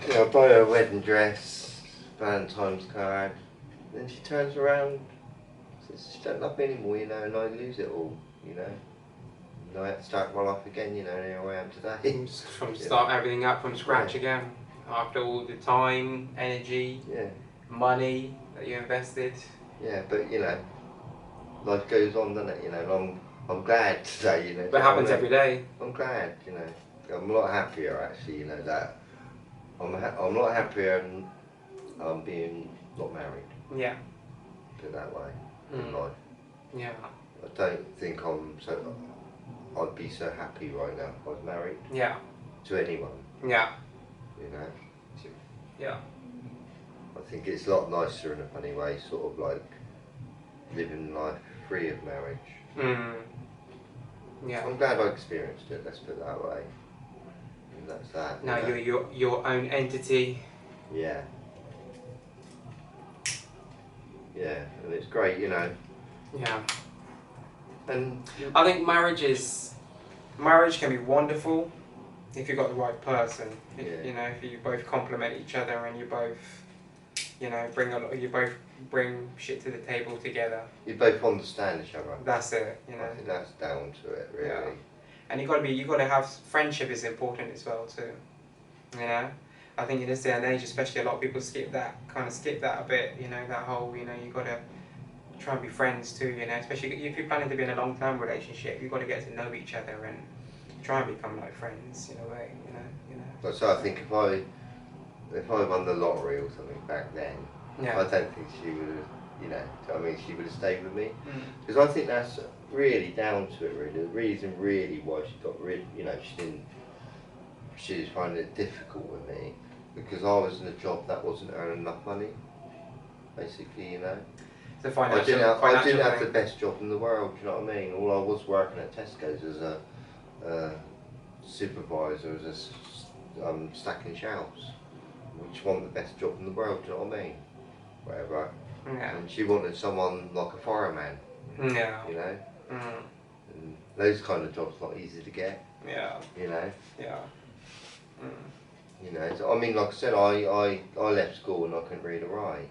you know, I buy her a wedding dress, Valentine's card, then she turns around, says she don't love me anymore, you know, and I lose it all, you know. And I have to start my life again, you know, and here I am today. From start everything up from scratch again, after all the time, energy, money that you invested. Yeah, but you know, life goes on, doesn't it? You know, and I'm glad today, you know. But it happens every day. I'm glad, you know. I'm a lot happier actually, you know, that I'm a lot happier being not married. Yeah. Put it that way in life. Yeah. I don't think I'd be so happy right now if I was married. Yeah. To anyone. Yeah. You know. Yeah. I think it's a lot nicer in a funny way, sort of like living life free of marriage. Yeah. I'm glad I experienced it, let's put it that way. And that's that. Now you're your own entity. Yeah. Yeah, and it's great, you know. Yeah. And I think marriage can be wonderful if you've got the right person. You know, if you both complement each other and you both, you know, bring shit to the table together. You both understand each other. That's it, you know. I think that's down to it, really. Yeah. And you got to have friendship is important as well too. You know, I think in this day and age, especially, a lot of people skip that a bit. You know, that whole, you know, you got to try and be friends too. You know, especially if you're planning to be in a long-term relationship, you got to get to know each other and try and become like friends in a way. You know. So I think if I won the lottery or something back then, I don't think she would have, you know, I mean, she would have stayed with me. Because I think that's really down to it, really. The reason really why she got rid, you know, she was finding it difficult with me because I was in a job that wasn't earning enough money, basically, you know. So I didn't have the best job in the world, do you know what I mean? All I was working at Tesco's as a supervisor, as a stacking shelves, which wasn't the best job in the world, do you know what I mean? Whatever. Yeah. And she wanted someone like a fireman. Yeah. You know? And those kind of jobs not easy to get. Yeah. You know? Yeah. You know, so, I mean, like I said, I left school and I couldn't read or write,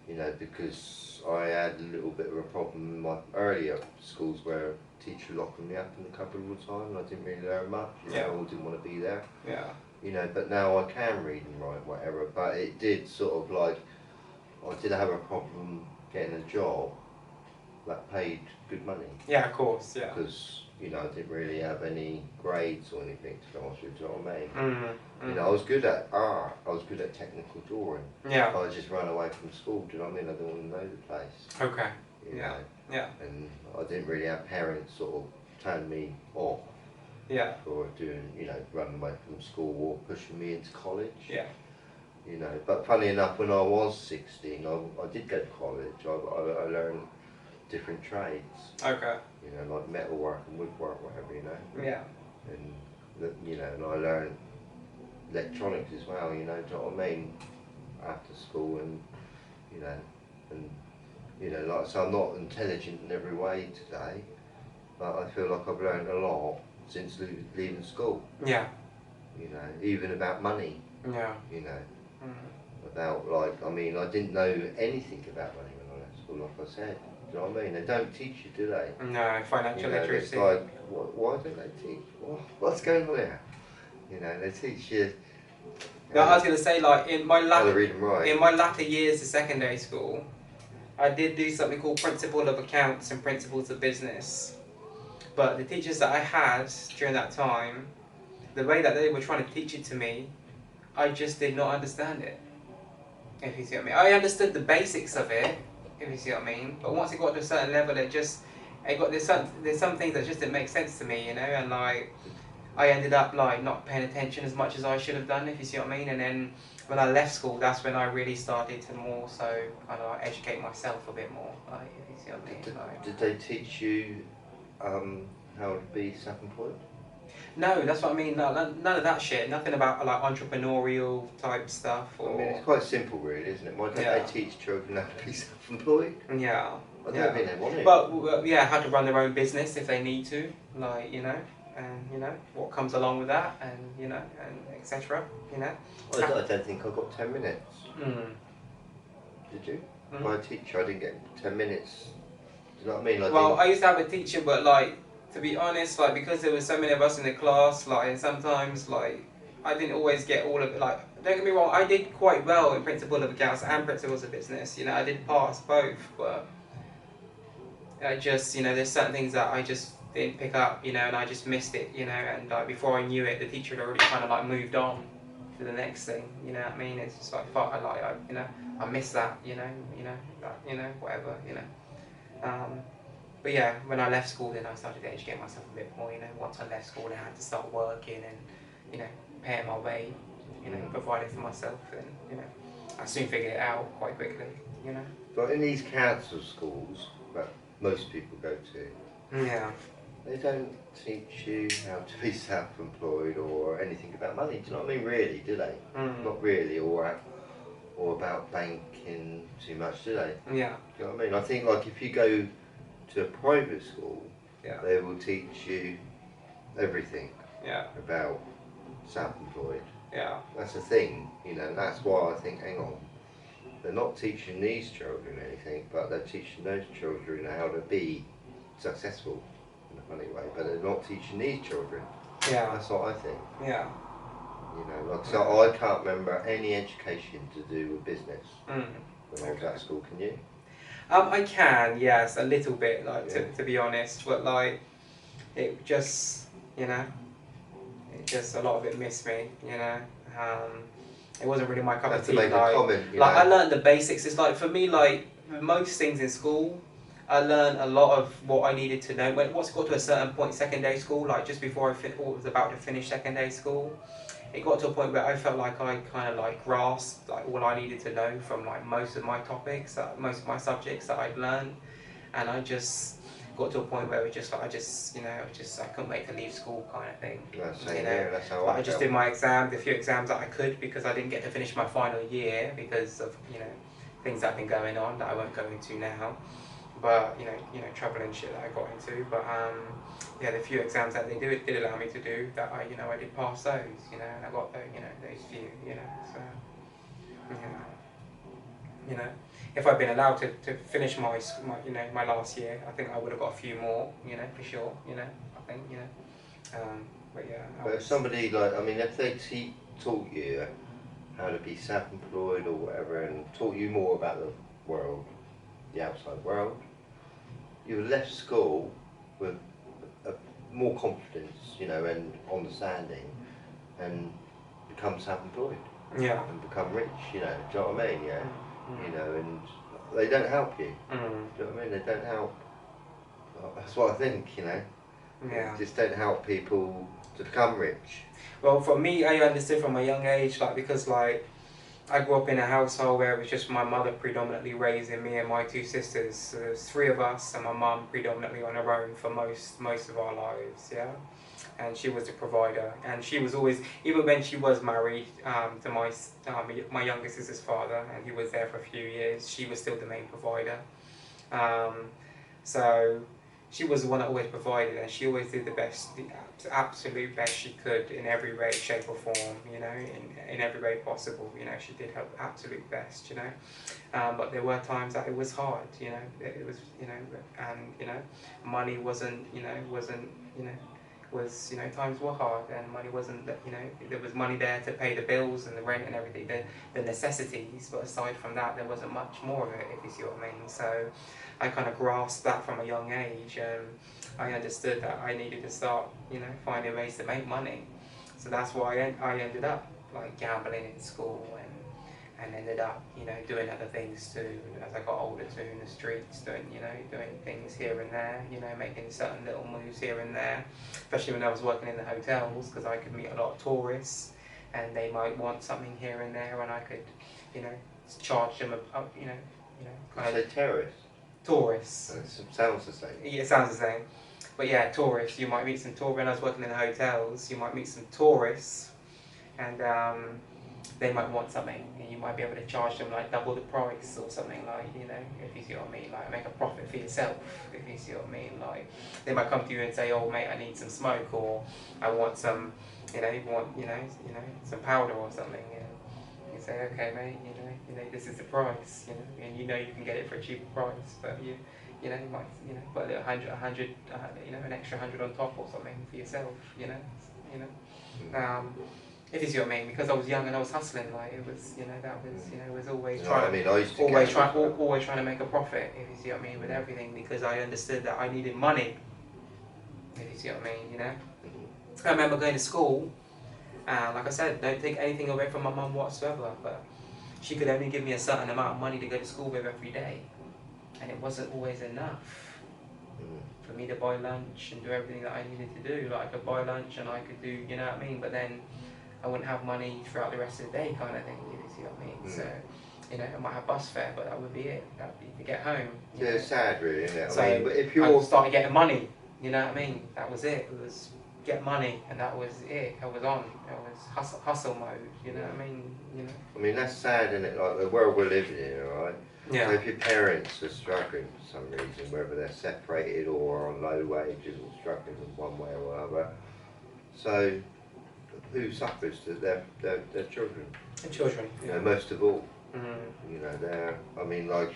you know, because I had a little bit of a problem in my earlier schools where a teacher locked me up in the cupboard all the time and I didn't really learn much. You know, I didn't want to be there. Yeah. You know, but now I can read and write, whatever, but it did sort of like, I did have a problem getting a job that paid good money. Yeah, of course, yeah. Because, you know, I didn't really have any grades or anything, to be honest with you, do you know what I mean? You know, I was good at art, I was good at technical drawing. Yeah. I just ran away from school, do you know what I mean? I didn't want to know the place. Okay. You know? Yeah. And I didn't really have parents sort of turn me off. Yeah. Or doing, you know, running away from school or pushing me into college. Yeah. You know, but funny enough, when I was 16, I did go to college. I learned different trades. Okay. You know, like metalwork and woodwork, whatever, you know. Yeah. And, you know, and I learned electronics as well, you know, do you know what I mean? After school and, you know, like, so I'm not intelligent in every way today, but I feel like I've learned a lot since leaving school. Yeah. You know, even about money. Yeah. You know. About, like, I mean, I didn't know anything about money when I left school, like I said. Do you know what I mean? They don't teach you, do they? No, financial literacy. It's like, why don't they teach? What's going on here? You know, they teach you. No, I was going to say, like, in my latter years of secondary school, I did do something called Principle of Accounts and Principles of Business. But the teachers that I had during that time, the way that they were trying to teach it to me, I just did not understand it. If you see what I mean. I understood the basics of it, if you see what I mean. But once it got to a certain level, there's some things that just didn't make sense to me, you know. And like, I ended up like not paying attention as much as I should have done, if you see what I mean. And then when I left school, that's when I really started to more so kind of like educate myself a bit more, like, if you see what I mean. Did they teach you how to be self-employed? No, that's what I mean. No, none of that shit. Nothing about like entrepreneurial type stuff. Or... I mean, it's quite simple, really, isn't it? Why don't they teach children how to be self-employed? Yeah. I don't think they want it. But yeah, how to run their own business if they need to, like, you know. and you know what comes along with that, and you know, and etc. You know. Well, I don't think I got 10 minutes. Mm. Did you? My teacher, I didn't get 10 minutes. Do you know what I mean? Like, well, I used to have a teacher, but like, to be honest, like, because there was so many of us in the class, like, and sometimes, like, I didn't always get all of it. Like, don't get me wrong, I did quite well in Principle of Accounts and Principles of Business. You know, I did pass both, but I just, you know, there's certain things that I just didn't pick up, you know, and I just missed it, you know, and like before I knew it, the teacher had already kind of like moved on to the next thing. You know what I mean? It's just like, fuck, you know, I missed that, you know, that, you know, whatever, you know. But yeah, when I left school, then I started to educate myself a bit more. You know, once I left school, I had to start working and, you know, paying my way, you know, providing for myself, and you know, I soon figured it out quite quickly. You know. But in these council schools that most people go to, yeah, they don't teach you how to be self-employed or anything about money. Do you know what I mean? Really, do they? Not really, or about banking too much, do they? Yeah. Do you know what I mean? I think like if you go to a private school, yeah, they will teach you everything yeah, about self-employed. yeah, That's the thing, you know. That's why I think, hang on, they're not teaching these children anything, but they're teaching those children how to be successful in a funny way. But they're not teaching these children. yeah. That's what I think. Yeah. You know, like, so I can't remember any education to do with business when I was at school. Can you? I can, yes, a little bit, like to be honest, but like it just, you know, it just a lot of it missed me, you know. It wasn't really my cup of tea. Like, I learned the basics. It's like for me, like most things in school, I learned a lot of what I needed to know. Once it got to a certain point, secondary school, like just before I was about to finish secondary school, it got to a point where I felt like I kind of like grasped like all I needed to know from like most of my topics, most of my subjects that I'd learned, and I just got to a point where it was just like I couldn't wait to leave school kind of thing. That's how I just did my exam, the few exams that I could, because I didn't get to finish my final year because of things that have been going on that I won't go into now. But trouble and shit that I got into. But the few exams that they did allow me to do, that I did pass those, and I got those few, so if I'd been allowed to finish my last year, I think I would have got a few more, for sure, I think, but yeah. But if somebody if they taught you how to be self-employed or whatever, and taught you more about the world, the outside world, you left school with more confidence, and understanding, and become self-employed. Yeah. And become rich, do you know what I mean? Yeah. And they don't help you. Do you know what I mean? They don't help. That's what I think, Yeah. They just don't help people to become rich. Well, for me, I understood from a young age, because I grew up in a household where it was just my mother predominantly raising me and my two sisters. So there's three of us, and my mum predominantly on her own for most of our lives, yeah. And she was the provider, and she was always, even when she was married to my younger sister's father, and he was there for a few years, she was still the main provider. So she was the one that always provided, and she always did the absolute best she could in every way, shape or form, in every way possible. She did her absolute best, but there were times that it was hard, it was, and, money wasn't, times were hard, and money wasn't, there was money there to pay the bills and the rent and everything, the necessities, but aside from that, there wasn't much more of it, if you see what I mean. So I kind of grasped that from a young age, and I understood that I needed to start, finding ways to make money. So that's why I ended up like gambling in school, and ended up, doing other things too as I got older too, in the streets, doing things here and there, making certain little moves here and there, especially when I was working in the hotels, because I could meet a lot of tourists, and they might want something here and there, and I could, charge them up, Kind of terrorists. Tourists. It sounds the same. Yeah, it sounds the same. But yeah, tourists. You might meet some tourists. When I was working in the hotels, you might meet some tourists, and they might want something, and you might be able to charge them like double the price or something, like, you know, if you see what I mean, like make a profit for yourself, if you see what I mean. Like they might come to you and say, oh mate, I need some smoke, or I want some, you know, some powder or something, and you say, okay mate, you know, this is the price, you know, and you know you can get it for a cheaper price, but you might, you know, put a hundred, you know, an extra 100 on top or something for yourself, you know. If you see what I mean, because I was young and I was hustling, like it was, you know, that was, you know, it was always always trying to make a profit. If you see what I mean, with everything, because I understood that I needed money. If you see what I mean, you know. I remember going to school, and like I said, don't take anything away from my mum whatsoever, but she could only give me a certain amount of money to go to school with every day, and it wasn't always enough for me to buy lunch and do everything that I needed to do. Like I could buy lunch and I could do, you know what I mean, but then I wouldn't have money throughout the rest of the day, kind of thing. You see what I mean? So, you know, I might have bus fare, but that would be it. That would be to get home. Yeah, it's sad, really, isn't it? So I mean, but if you're I started getting money. You know what I mean? That was it. It was get money, and that was it. I was on. I was hustle mode. You know what I mean? You know. I mean, that's sad, isn't it? Like the world we're living in, right? Yeah. So if your parents are struggling for some reason, whether they're separated or on low wages or struggling in one way or another, so who suffers? Their children. The children. You know, most of all. You know, they're. I mean, like,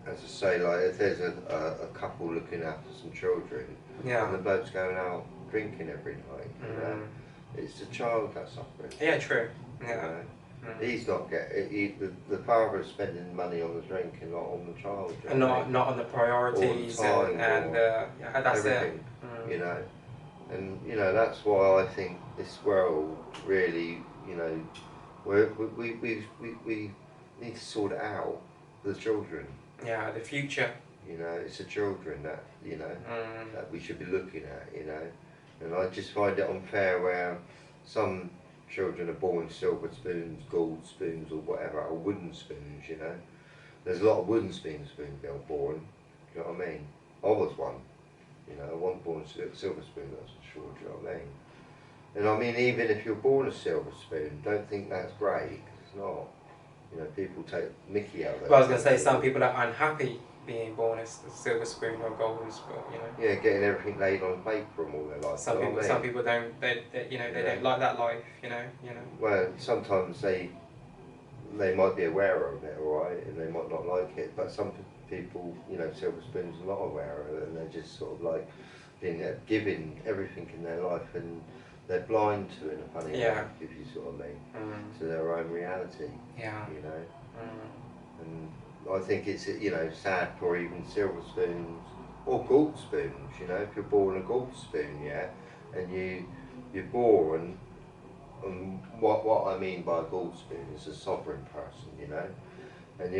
as I say, like if there's a couple looking after some children, and the bloke's going out drinking every night, you know, it's the child that's suffering. Yeah, true. Yeah. You know? He's not getting. The father's spending money on the drink and not on the child. And not on the priorities all the time, and yeah, that's everything. You know, and you know that's why I think this world really, you know, we need to sort it out for the children. Yeah, the future. You know, it's the children that, you know, that we should be looking at, you know. And I just find it unfair where some children are born silver spoons, gold spoons or whatever, or wooden spoons, you know. There's a lot of wooden spoons being born, do you know what I mean? I was one, you know, I wasn't born a silver spoon, that's for sure, do you know what I mean? And I mean, even if you're born a silver spoon, don't think that's great, 'cause it's not. You know, people take mickey out of it. Well, I was going to say, some people are unhappy being born as a silver spoon or golden spoon, you know. Yeah, getting everything laid on plate for them all their life. Some people don't, they you know, they don't like that life, you know. Well, sometimes they might be aware of it, alright, and they might not like it, but some people, you know, silver spoons are not aware of it, and they're just sort of like being given everything in their life, and they're blind to it in a funny way, if you sort of mean, to their own reality. Yeah. You know. And I think it's, you know, sad for even silver spoons or gold spoons. You know, if you're born a gold spoon, yeah, and you're born, and what I mean by a gold spoon is a sovereign person, you know, and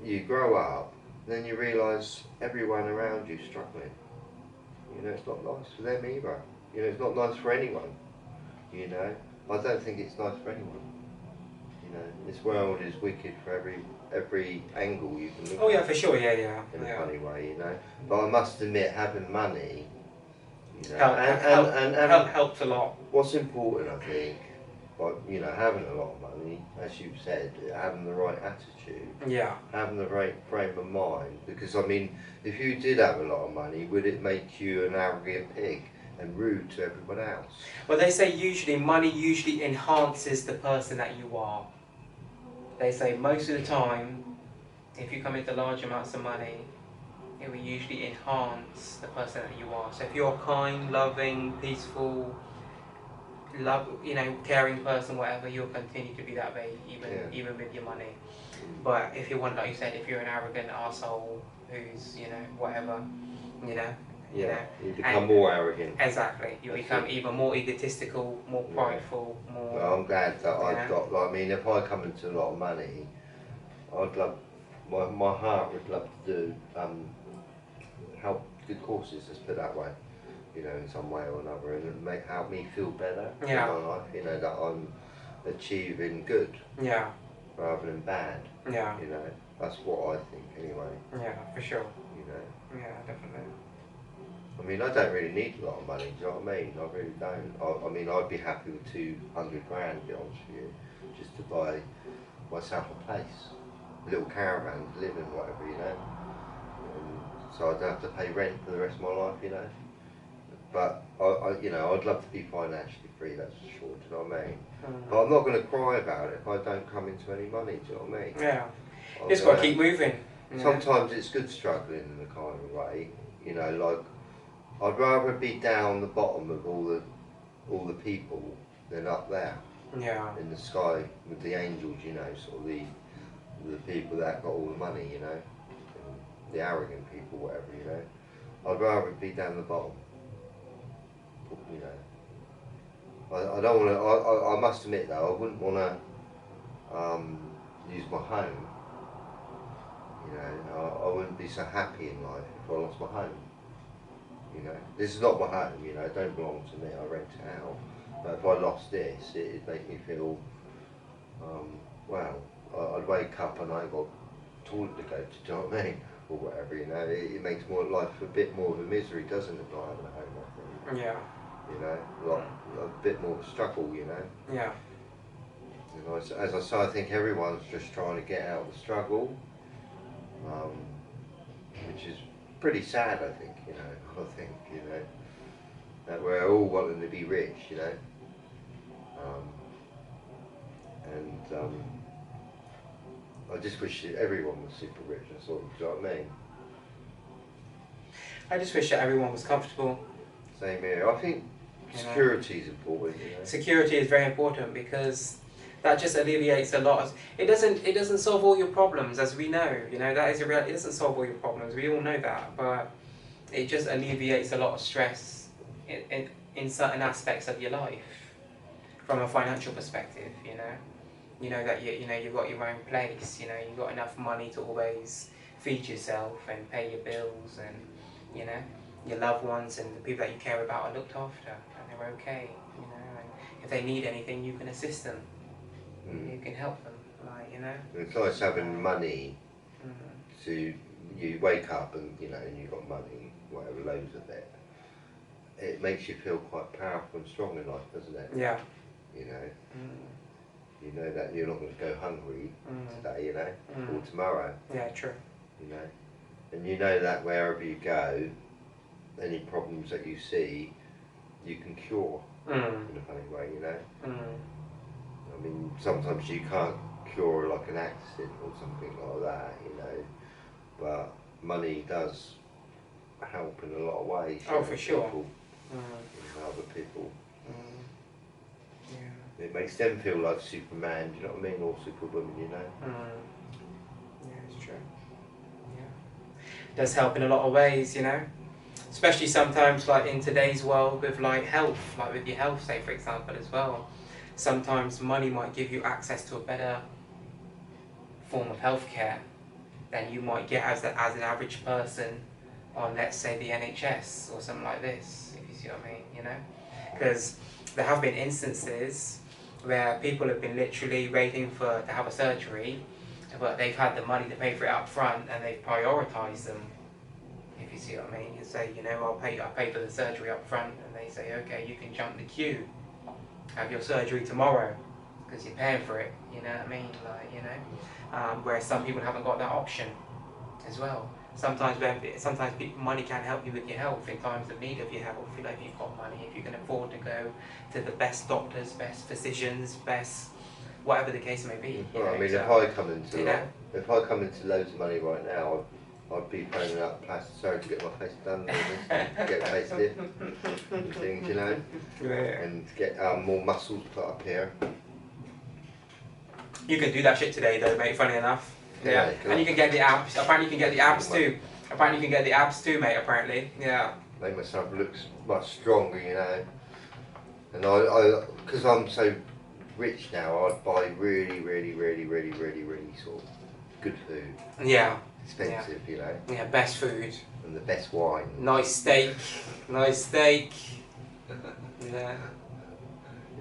you grow up, then you realise everyone around you struggling. You know, it's not nice for them either. You know, it's not nice for anyone. You know, I don't think it's nice for anyone. You know, this world is wicked for every angle you can look at. Oh yeah, for sure, yeah. In a funny way, you know. But I must admit, having money, you know, helps a lot. What's important, I think, like, you know, having a lot of money, as you've said, having the right attitude, having the right frame of mind. Because I mean, if you did have a lot of money, would it make you an arrogant pig and rude to everyone else? Well, they say money usually enhances the person that you are. They say most of the time, if you come into large amounts of money, it will usually enhance the person that you are. So if you're a kind, loving, peaceful, you know, caring person, whatever, you'll continue to be that way, even with your money. But if you're one, like you said, if you're an arrogant arsehole who's, you know, whatever, you know. You become more arrogant. Exactly. You become even more egotistical, more prideful, more... Well, I'm glad that I've got, like, I mean, if I come into a lot of money, I'd love, my heart would love to do, help good causes, let's put it that way, you know, in some way or another, and help me feel better in my life, you know, that I'm achieving good rather than bad, you know, that's what I think anyway. Yeah, for sure. You know. Yeah, definitely. I mean, I don't really need a lot of money, do you know what I mean? I really don't. I mean, I'd be happy with 200 grand, to be honest with you, just to buy myself a place, a little caravan to live in, whatever, you know. So I don't have to pay rent for the rest of my life, you know. But you know, I'd love to be financially free, that's for sure, do you know what I mean? But I'm not going to cry about it if I don't come into any money, do you know what I mean? Yeah. Just got to keep moving. Sometimes it's good struggling in a kind of way, you know, like, I'd rather be down the bottom of all the people than up there. Yeah. In the sky with the angels, you know, sort of the people that got all the money, you know, and the arrogant people, whatever, you know. I'd rather be down the bottom, you know. I don't want to. I must admit though, I wouldn't want to use my home. You know, I wouldn't be so happy in life if I lost my home. You know, this is not my home, you know, it don't belong to me, I rent it out. But if I lost this, it'd make me feel, well, I'd wake up and I got toilet to go to, do you know what I mean? Or whatever, you know, it makes life a bit more of a misery, doesn't it, not having a home, I think. Yeah. You know, a bit more of a struggle, you know. Yeah. You know, as I say, I think everyone's just trying to get out of the struggle, which is pretty sad, I think, you know, that we're all wanting to be rich, you know, I just wish that everyone was super rich, that's all, do you know what I mean? I just wish that everyone was comfortable. Same here. I think security is important, you know. Security is very important because that just alleviates a lot of, it doesn't solve all your problems, as we know, you know, that is a real, it doesn't solve all your problems, we all know that, but it just alleviates a lot of stress in certain aspects of your life from a financial perspective, you know. You know that you've got your own place, you know, you've got enough money to always feed yourself and pay your bills, and you know, your loved ones and the people that you care about are looked after and they're okay, you know, and if they need anything you can assist them. You can help them, like, you know. It's nice having money to, you wake up and, you know, and you've got money, whatever, loads of it. It makes you feel quite powerful and strong in life, doesn't it? Yeah. You know, you know that you're not going to go hungry today, you know, or tomorrow. Yeah, true. You know, and you know that wherever you go, any problems that you see, you can cure in a funny way, you know. I mean, sometimes you can't cure like an accident or something like that, you know, but money does help in a lot of ways. Oh, for sure. People, other people. Yeah. It makes them feel like Superman, do you know what I mean, or Superwoman, you know. Yeah, it's true. Yeah. It does help in a lot of ways, you know. Especially sometimes, like in today's world with like health, like with your health, say for example, as well. Sometimes money might give you access to a better form of healthcare than you might get as an average person on, let's say, the NHS or something like this, if you see what I mean, you know? Because there have been instances where people have been literally waiting to have a surgery, but they've had the money to pay for it up front and they've prioritised them, if you see what I mean. You say, you know, I'll pay for the surgery up front, and they say, okay, you can jump the queue, have your surgery tomorrow, because you're paying for it, you know what I mean, like, you know, whereas some people haven't got that option as well. Sometimes money can help you with your health in times of need of your health. You know, if you've got money, if you can afford to go to the best doctors, best physicians, best whatever the case may be. Well, I mean, if I come into loads of money right now, I'd be phoning up plastic surgery to get my face done, get a facelift and things, you know, and get more muscles put up here. You can do that shit today though, mate, funny enough. Yeah, and you can get the abs. Apparently you can get the abs too. Apparently you can get the abs too, mate, apparently. Yeah. Make myself look much stronger, you know. And because I'm so rich now, I'd buy really sort of good food. Yeah. Expensive, you know. Yeah, best food. And the best wine. Nice steak. Nice steak. Yeah.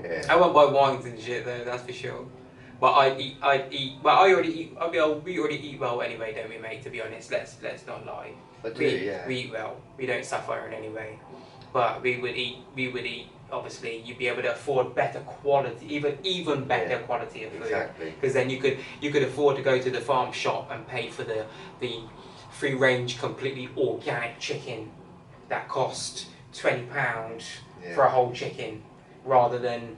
Yeah. I won't buy wines and shit though, that's for sure. But we already eat well anyway, don't we, mate, to be honest, let's not lie. I do, yeah. We eat well. We don't suffer in any way. But we would eat, obviously, you'd be able to afford better quality, even better quality of food. Exactly. Because then you could afford to go to the farm shop and pay for the free range, completely organic chicken that cost £20 for a whole chicken, rather than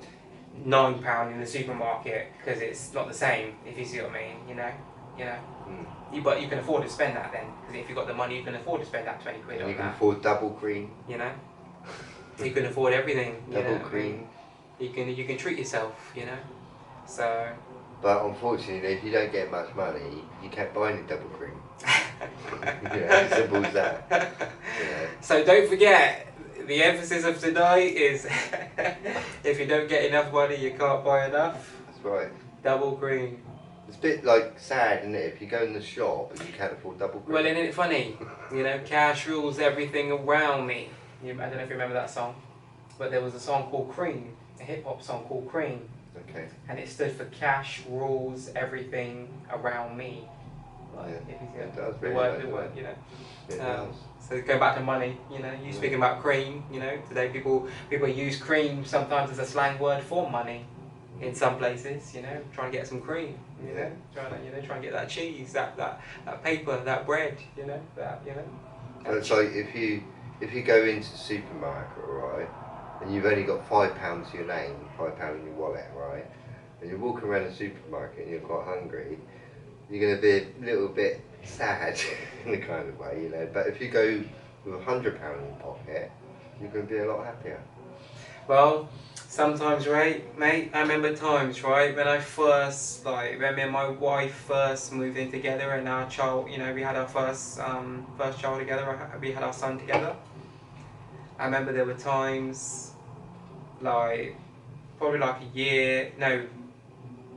£9 in the supermarket, because it's not the same, if you see what I mean, you know. But you can afford to spend that then, because if you've got the money, you can afford to spend that 20 quid on that. You can afford double cream. You know, you can afford everything. Double cream. You can treat yourself. You know, so. But unfortunately, if you don't get much money, you can't buy any double cream. As simple as that. Yeah. So don't forget, the emphasis of today is if you don't get enough money, you can't buy enough. That's right. Double cream. It's a bit like sad, isn't it? If you go in the shop and you can't afford double cream. Well, isn't it funny? You know, cash rules everything around me. I don't know if you remember that song, but there was a song called Cream, a hip hop song called Cream. Okay. And it stood for cash rules everything around me. Like, it does. The Really word, you know. It does. So going back to money, you know, you speaking about cream, you know, today people use cream sometimes as a slang word for money. In some places, you know, trying to get some cream, you know, trying to get that cheese, that paper, that bread, you know, So it's like if you go into the supermarket, right, and you've only got £5 to your name, £5 in your wallet, right, and you're walking around the supermarket and you're quite hungry, you're going to be a little bit sad in a kind of way, you know. But if you go with £100 in your pocket, you're going to be a lot happier. Well, sometimes, right, mate, I remember times, right, when I first, like, when me and my wife first moved in together, and our child, you know, we had our first child together, we had our son together. I remember there were times, like, probably like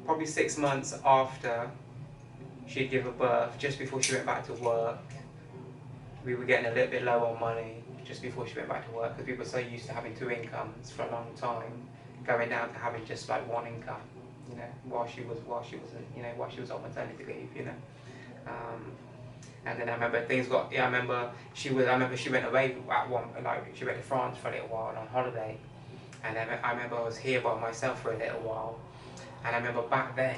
probably 6 months after she'd given birth, just before she went back to work, we were getting a little bit low on money. Just before she went back to work, because we were so used to having 2 incomes for a long time, going down to having just like 1 income, you know, while she was on maternity leave, you know. And then I remember I remember she went away at one, like she went to France for a little while on holiday, and then I remember I was here by myself for a little while, and I remember back then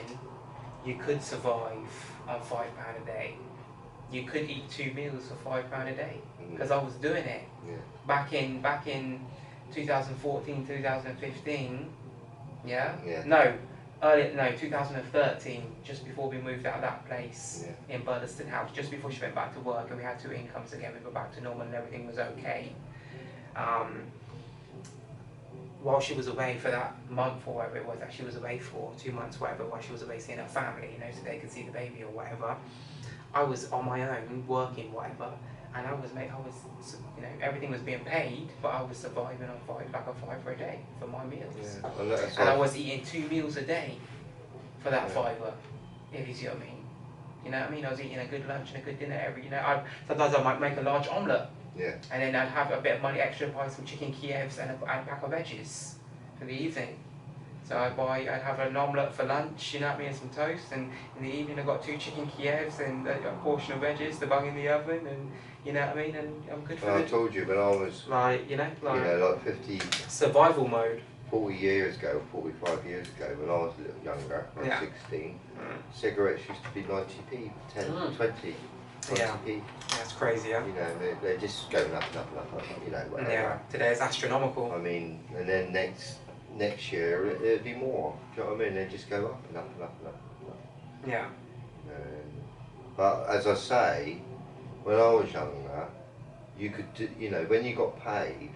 you could survive on £5 a day. You could eat 2 meals for £5 a day, because I was doing it back in 2014, 2015. No, 2013, just before we moved out of that place in Burleston House, just before she went back to work, and we had 2 incomes again. We were back to normal and everything was okay. While she was away for that month or whatever it was that she was away for, 2 months, whatever, while she was away seeing her family, you know, so they could see the baby or whatever, I was on my own, working, whatever, and I was, you know, everything was being paid, but I was surviving on £5 a day for my meals. And I was eating 2 meals a day for that £5, if you see what I mean. You know what I mean? I was eating a good lunch and a good dinner sometimes I might make a large omelette. And then I'd have a bit of money extra, buy some chicken Kievs and a pack of veggies for the evening. So I'd have an omelette for lunch, you know what I mean, and some toast, and in the evening I got 2 chicken Kievs and a portion of veggies to bung in the oven, and you know what I mean, and I'm good for I told you when I was like 50 survival mode. 40 years ago, 45 years ago, when I was a little younger, I was 16, cigarettes used to be 90p, 10, 20. 20p. That's crazy, yeah. You know, they're just going up and up and up, you know, whatever. Yeah, today it's astronomical. I mean, and then next year it'll be more. Do you know what I mean? They just go up and up and up and up and up. Yeah. But as I say, when I was younger, you could do, you know, when you got paid,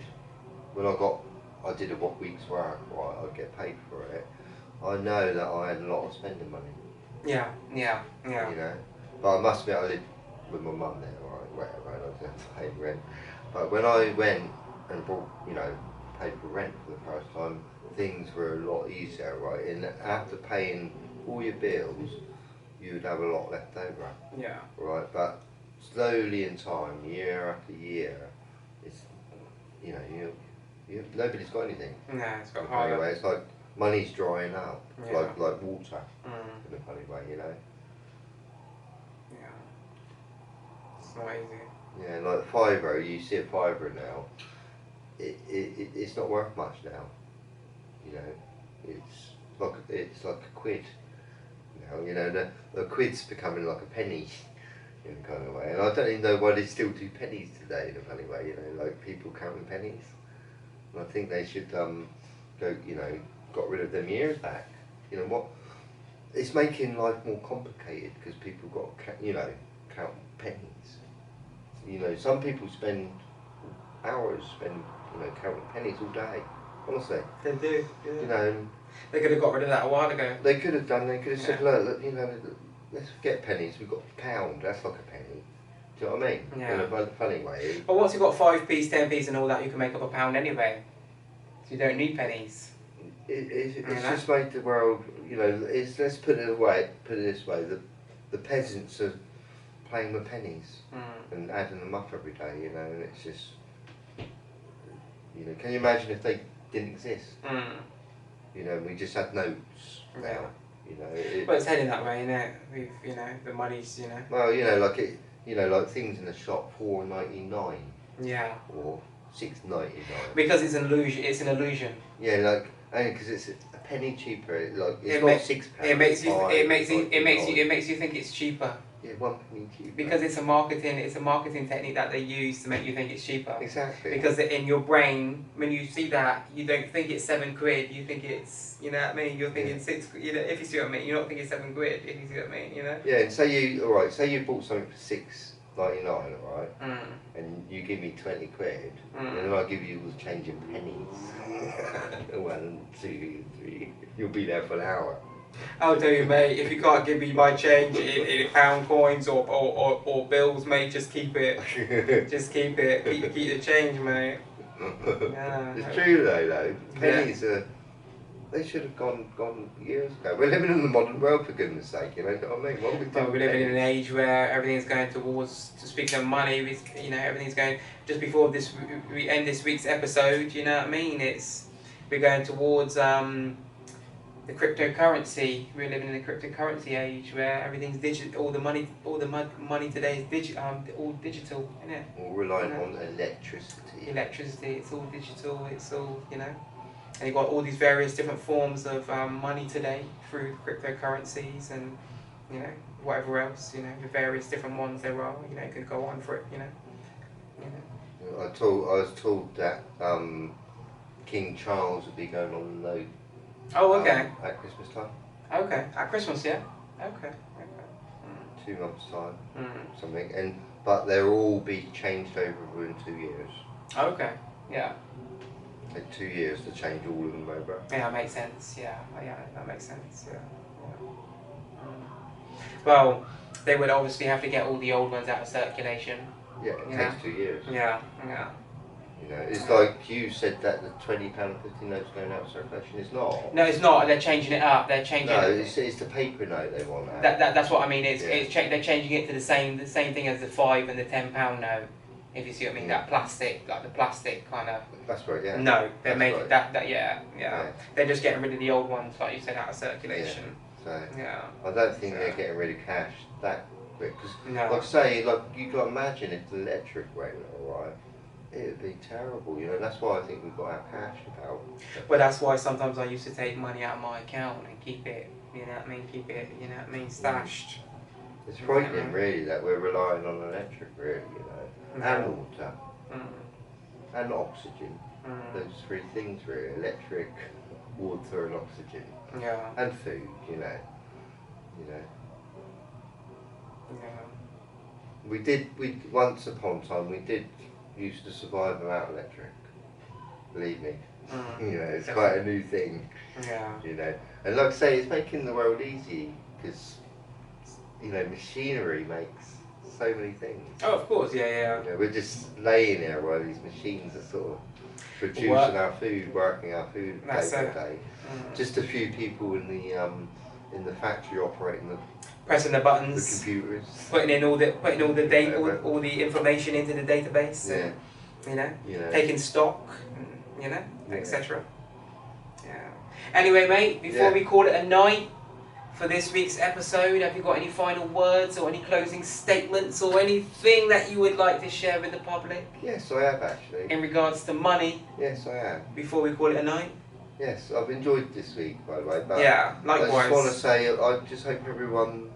I did a week's work, right, I'd get paid for it. I know that I had a lot of spending money. Yeah. You know, but I must admit I lived with my mum then, right, whatever, and I didn't have to pay rent. But when I went and paid for rent for the first time, things were a lot easier, right? And after paying all your bills, you'd have a lot left over. Yeah. Right, but slowly in time, year after year, it's, you know, nobody's got anything. No, it's got harder. Anyway, it's like money's drying up, like water, in a funny way, you know. Yeah. It's not easy. Yeah, like fiver, you see a fiver now, it's not worth much now. You know, it's like a quid now. You know, the quid's becoming like a penny in a kind of way. And I don't even know why they still do pennies today in a funny way. You know, like people counting pennies. And I think they should go. You know, got rid of them years back. You know what? It's making life more complicated because people got count pennies. You know, some people spend hours counting pennies all day. Honestly, they do. Yeah. You know, they could have got rid of that a while ago. They could have done. They could have said, look, you know, let's forget pennies. We've got a pound. That's like a penny. Do you know what I mean? Yeah. In a funny way. But once you've got 5p's, 10p's, and all that, you can make up a pound anyway. So you don't need pennies. It's just made the world. You know, let's put it away. Put it this way: the peasants are playing with pennies and adding them up every day. You know, and it's just. You know, can you imagine if they didn't exist? You know, we just had notes now. Yeah. You know, well, it's heading that way, isn't it? You know, the money's, you know. Well, you know, like things in the shop, $4.99. Yeah. Or $6.99. Because it's an illusion. It's an illusion. Yeah, like only because it's a penny cheaper. It's not £6. It makes you think it's cheaper. Yeah, 1 penny cheaper. Because it's a marketing technique that they use to make you think it's cheaper. Exactly. Because in your brain, when you see that, you don't think it's £7. You think it's, you know what I mean. You're thinking 6. You know, if you see what I mean. You're not thinking £7. If you see what I mean, you know. Yeah, and say you bought something for $6.99, alright, and you give me 20 quid, and then I give you the change in pennies. 1, 2, 3. You'll be there for an hour. I'll tell you, mate, if you can't give me my change in pound coins or bills, mate, just keep it. Just keep it. Keep the change, mate. Yeah. It's true though. Pennies are. They should have gone years ago. We're living in the modern world, for goodness sake. You know what I mean? We're living in an age where everything's going towards. Speaking of money, you know, everything's going. Just before this, we end this week's episode. You know what I mean? We're going towards the cryptocurrency. We're living in a cryptocurrency age where everything's digital. All the money today is all digital, isn't it? All relying on electricity. Electricity. It's all digital. It's all, you know. And you've got all these various different forms of money today through cryptocurrencies and, you know, whatever else, you know, the various different ones there are. You know, you could go on for it, you know. I was told that King Charles would be going on loan. Oh, okay. At Christmas time. Okay, at Christmas, yeah. Okay. 2 months time, something, but they'll all be changed over within 2 years. Okay. Yeah. Take 2 years to change all of them over. Yeah, that makes sense. Yeah, that makes sense. Yeah. Well, they would obviously have to get all the old ones out of circulation. Yeah, it takes 2 years. Yeah. You know, it's like you said that the £20 and 50 notes going out of circulation. It's not. No, it's not. They're changing it up. They're changing. No, it's the paper note they want. That's what I mean. They're changing it to the same thing as the £5 and the £10 note. If you see what I mean, that plastic, like the plastic kind of. That's right. Yeah. No, they're making that. Yeah. They're just getting rid of the old ones, like you said, out of circulation. So. Yeah. I don't think they're getting rid of cash that quick. Because, no. like I say, like you got to imagine if the electric went alright. It would be terrible, you know. That's why I think we've got our cash about. Well, that's why sometimes I used to take money out of my account and keep it, you know what I mean, stashed. It's frightening, really, that we're relying on electric, really, you know, and water, and oxygen. Those 3 things, really: electric, water, and oxygen. Yeah. And food, you know. Yeah. We once upon a time we used to survive without electric. Believe me. You know, it's quite a new thing. Yeah. You know, and like I say, it's making the world easy because, you know, machinery makes so many things. Oh, of course, yeah. You know, we're just laying there while these machines are sort of producing our food, working our food day by day. Just a few people in the factory operating pressing the buttons, the computers, putting in all the data, all the information into the database. Yeah. And, you know, taking stock, and, you know, etc. Yeah. Anyway, mate, before we call it a night, for this week's episode. Have you got any final words or any closing statements or anything that you would like to share with the public? Yes, I have actually. In regards to money? Yes, I have. Before we call it a night? Yes, I've enjoyed this week, by the way. But yeah, likewise. I just want to say, I just hope everyone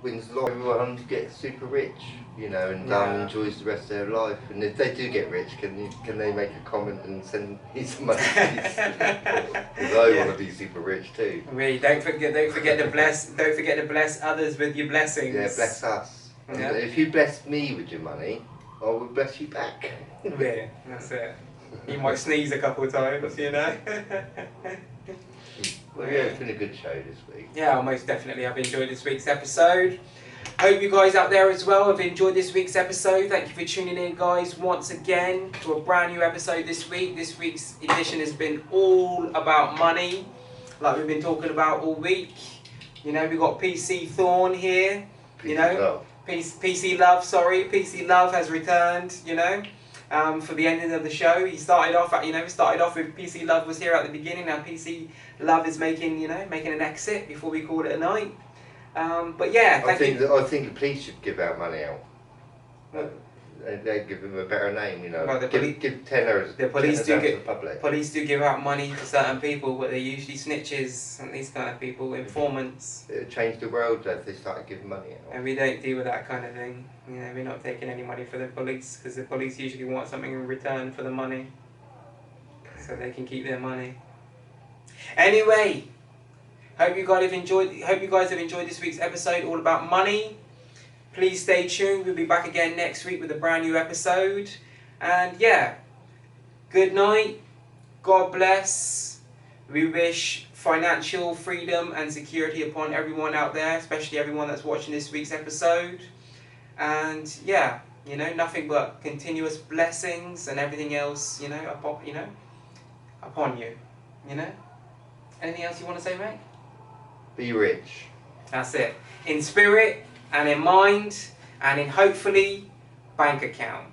wins the lottery, everyone gets super rich, you know, and enjoys the rest of their life. And if they do get rich, can they make a comment and send me some money, please? Because I want to be super rich too. Really, don't forget to bless others with your blessings. Yeah, bless us. Yeah. If you bless me with your money, I will bless you back. Yeah, that's it. You might sneeze a couple of times, you know. Well, yeah, it's been a good show this week. Yeah, I most definitely have enjoyed this week's episode. Hope you guys out there as well have enjoyed this week's episode. Thank you for tuning in, guys, once again to a brand new episode this week. This week's edition has been all about money, like we've been talking about all week. You know, we've got PC Thorn here. You know, PC Love. Sorry, PC Love has returned. You know. For the ending of the show, he started off with PC Love was here at the beginning. Now PC Love is making an exit before we call it a night. But yeah, I think the police should give out money out. They'd give them a better name, you know. Well, give tenors. The police do to the public. Police do give out money to certain people, but they're usually snitches and these kind of people, informants. It would change the world if they started giving money out. And we don't deal with that kind of thing. You know, we're not taking any money from the police because the police usually want something in return for the money, so they can keep their money. Anyway, hope you guys have enjoyed this week's episode all about money. Please stay tuned. We'll be back again next week with a brand new episode. And yeah, good night. God bless. We wish financial freedom and security upon everyone out there, especially everyone that's watching this week's episode. And yeah, you know, nothing but continuous blessings and everything else, upon you. You know? Anything else you want to say, mate? Be rich. That's it. In spirit, and in mind, and in hopefully bank account.